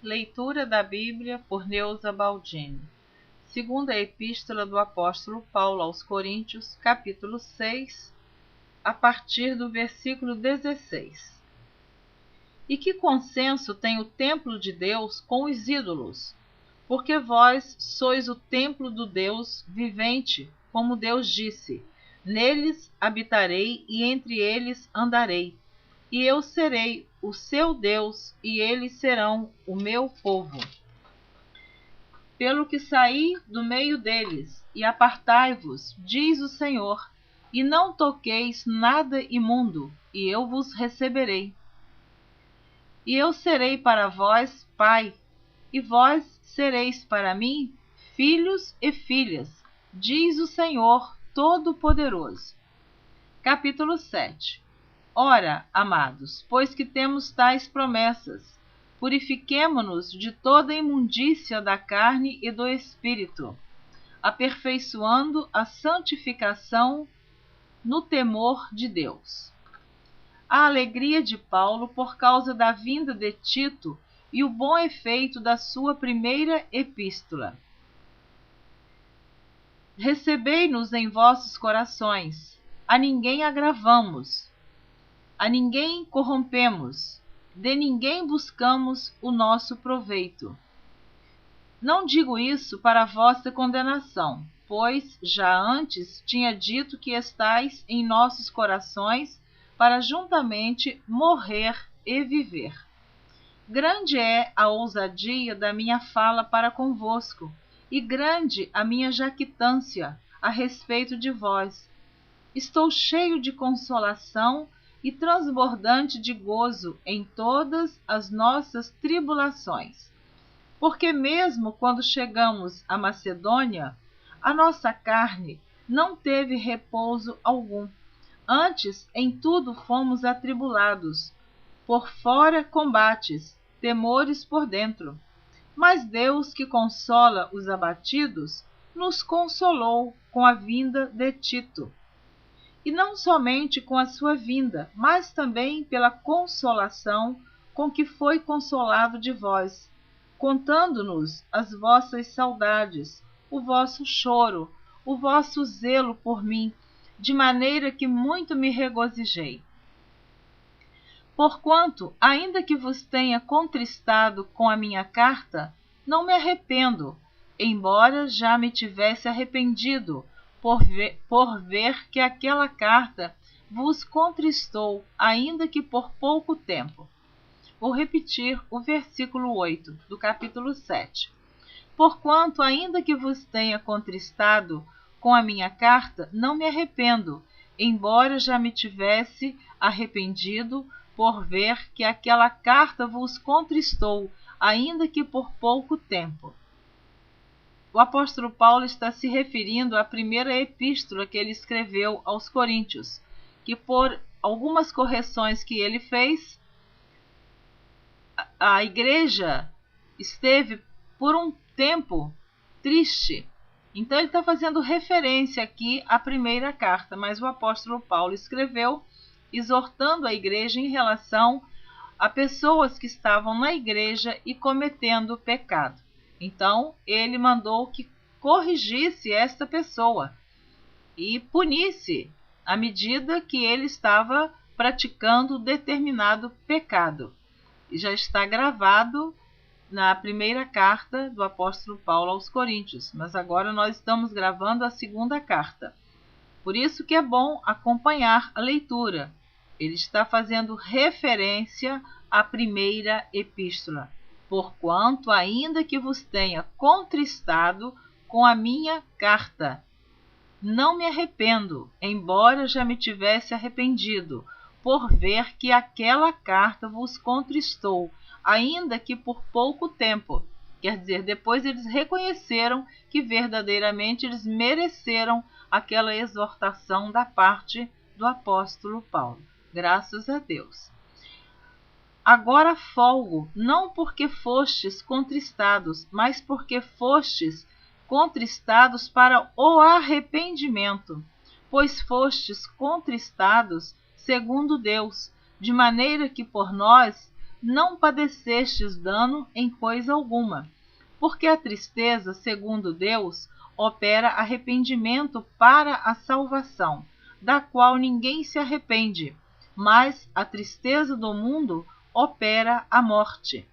Leitura da Bíblia por Neuza Baldini. Segunda Epístola do Apóstolo Paulo aos Coríntios, capítulo 6, a partir do versículo 16. E que consenso tem o templo de Deus com os ídolos? Porque vós sois o templo do Deus vivente, como Deus disse: neles habitarei e entre eles andarei. E eu serei o seu Deus, e eles serão o meu povo. Pelo que saí do meio deles, e apartai-vos, diz o Senhor, e não toqueis nada imundo, e eu vos receberei. E eu serei para vós pai, e vós sereis para mim filhos e filhas, diz o Senhor Todo-Poderoso. Capítulo 7. Ora, amados, pois que temos tais promessas, purifiquemo-nos de toda imundícia da carne e do espírito, aperfeiçoando a santificação no temor de Deus. A alegria de Paulo por causa da vinda de Tito e o bom efeito da sua primeira epístola. Recebei-nos em vossos corações, a ninguém agravamos, a ninguém corrompemos, de ninguém buscamos o nosso proveito. Não digo isso para vossa condenação, pois já antes tinha dito que estais em nossos corações para juntamente morrer e viver. Grande é a ousadia da minha fala para convosco, e grande a minha jactância a respeito de vós. Estou cheio de consolação e transbordante de gozo em todas as nossas tribulações. Porque mesmo quando chegamos à Macedônia, a nossa carne não teve repouso algum. Antes, em tudo fomos atribulados, por fora combates, temores por dentro. Mas Deus, que consola os abatidos, nos consolou com a vinda de Tito. E não somente com a sua vinda, mas também pela consolação com que foi consolado de vós, contando-nos as vossas saudades, o vosso choro, o vosso zelo por mim, de maneira que muito me regozijei. Porquanto, ainda que vos tenha contristado com a minha carta, não me arrependo, embora já me tivesse arrependido, por ver que aquela carta vos contristou, ainda que por pouco tempo. Vou repetir o versículo 8 do capítulo 7. Porquanto, ainda que vos tenha contristado com a minha carta, não me arrependo, embora já me tivesse arrependido, por ver que aquela carta vos contristou, ainda que por pouco tempo. O apóstolo Paulo está se referindo à primeira epístola que ele escreveu aos Coríntios, que por algumas correções que ele fez, a igreja esteve por um tempo triste. Então ele está fazendo referência aqui à primeira carta, mas o apóstolo Paulo escreveu exortando a igreja em relação a pessoas que estavam na igreja e cometendo pecado. Então, ele mandou que corrigisse esta pessoa e punisse à medida que ele estava praticando determinado pecado. E já está gravado na primeira carta do apóstolo Paulo aos Coríntios, mas agora nós estamos gravando a segunda carta. Por isso que é bom acompanhar a leitura. Ele está fazendo referência à primeira epístola. Porquanto, ainda que vos tenha contristado com a minha carta, não me arrependo, embora já me tivesse arrependido, por ver que aquela carta vos contristou, ainda que por pouco tempo. Quer dizer, depois eles reconheceram que verdadeiramente eles mereceram aquela exortação da parte do apóstolo Paulo. Graças a Deus. Agora folgo, não porque fostes contristados, mas porque fostes contristados para o arrependimento, pois fostes contristados segundo Deus, de maneira que por nós não padecestes dano em coisa alguma, porque a tristeza, segundo Deus, opera arrependimento para a salvação, da qual ninguém se arrepende, mas a tristeza do mundo opera a morte.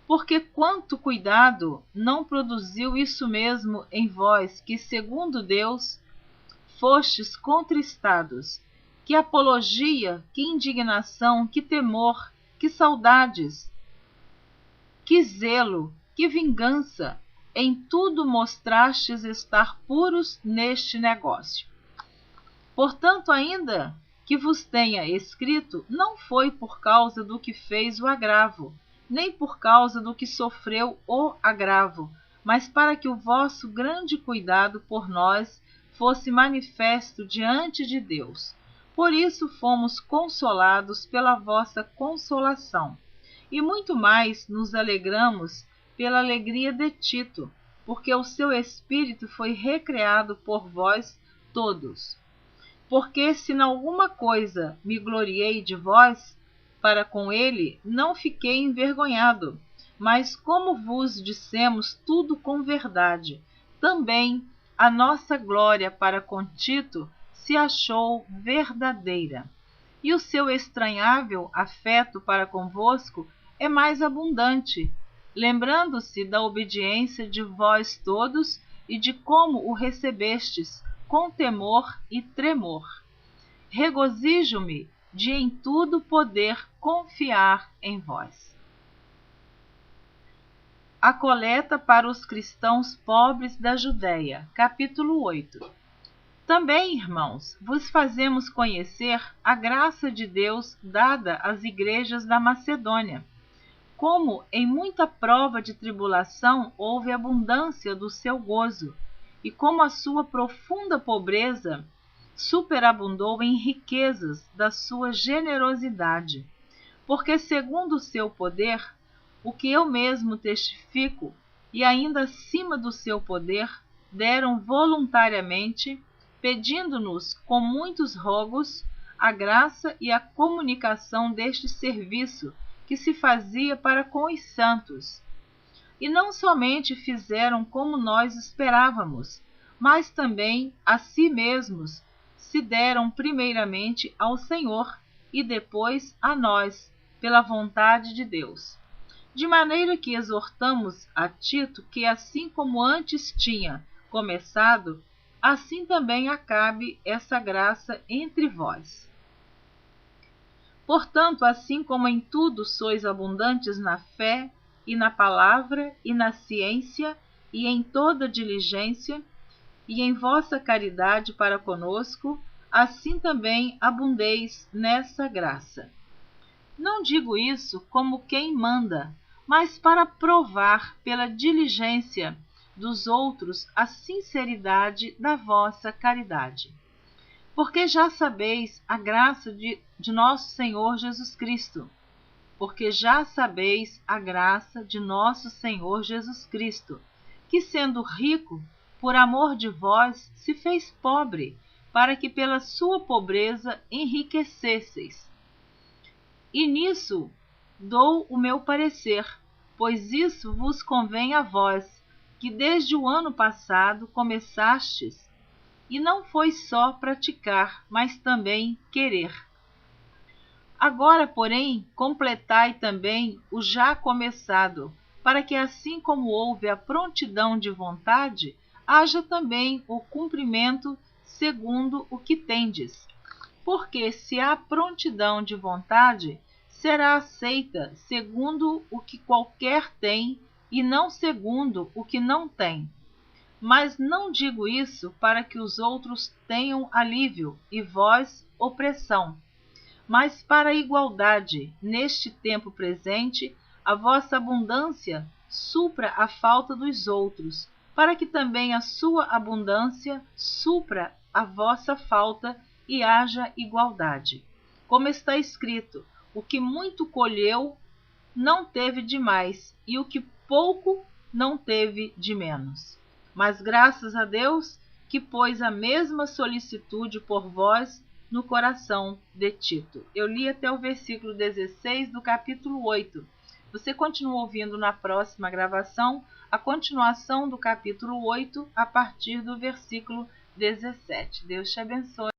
Porque quanto cuidado não produziu isso mesmo em vós, que, segundo Deus, fostes contristados? Que apologia, que indignação, que temor, que saudades, que zelo, que vingança, em tudo mostrastes estar puros neste negócio. Portanto, ainda que vos tenha escrito, não foi por causa do que fez o agravo, nem por causa do que sofreu o agravo, mas para que o vosso grande cuidado por nós fosse manifesto diante de Deus. Por isso fomos consolados pela vossa consolação, e muito mais nos alegramos pela alegria de Tito, porque o seu espírito foi recreado por vós todos. Porque se em alguma coisa me gloriei de vós, para com ele não fiquei envergonhado, mas como vos dissemos tudo com verdade, também a nossa glória para com Tito se achou verdadeira. E o seu estranhável afeto para convosco é mais abundante, lembrando-se da obediência de vós todos e de como o recebestes, com temor e tremor. Regozijo-me de em tudo poder confiar em vós. A coleta para os cristãos pobres da Judéia, capítulo 8. Também, irmãos, vos fazemos conhecer a graça de Deus dada às igrejas da Macedônia, como em muita prova de tribulação houve abundância do seu gozo, e como a sua profunda pobreza superabundou em riquezas da sua generosidade. Porque, segundo o seu poder, o que eu mesmo testifico, e ainda acima do seu poder, deram voluntariamente, pedindo-nos com muitos rogos a graça e a comunicação deste serviço que se fazia para com os santos. E não somente fizeram como nós esperávamos, mas também a si mesmos se deram primeiramente ao Senhor e depois a nós, pela vontade de Deus. De maneira que exortamos a Tito que, assim como antes tinha começado, assim também acabe essa graça entre vós. Portanto, assim como em tudo sois abundantes na fé, e na palavra, e na ciência, e em toda diligência, e em vossa caridade para conosco, assim também abundeis nessa graça. Não digo isso como quem manda, mas para provar pela diligência dos outros a sinceridade da vossa caridade. Porque já sabeis a graça de nosso Senhor Jesus Cristo. Porque já sabeis a graça de nosso Senhor Jesus Cristo, que, sendo rico, por amor de vós, se fez pobre, para que pela sua pobreza enriquecesseis. E nisso dou o meu parecer, pois isso vos convém a vós, que desde o ano passado começastes, e não foi só praticar, mas também querer. Agora, porém, completai também o já começado, para que, assim como houve a prontidão de vontade, haja também o cumprimento segundo o que tendes. Porque se há prontidão de vontade, será aceita segundo o que qualquer tem, e não segundo o que não tem. Mas não digo isso para que os outros tenham alívio e vós opressão, mas para a igualdade, neste tempo presente, a vossa abundância supra a falta dos outros, para que também a sua abundância supra a vossa falta e haja igualdade. Como está escrito, o que muito colheu não teve de mais, e o que pouco não teve de menos. Mas graças a Deus, que pôs a mesma solicitude por vós no coração de Tito. Eu li até o versículo 16 do capítulo 8. Você continua ouvindo na próxima gravação a continuação do capítulo 8 a partir do versículo 17. Deus te abençoe.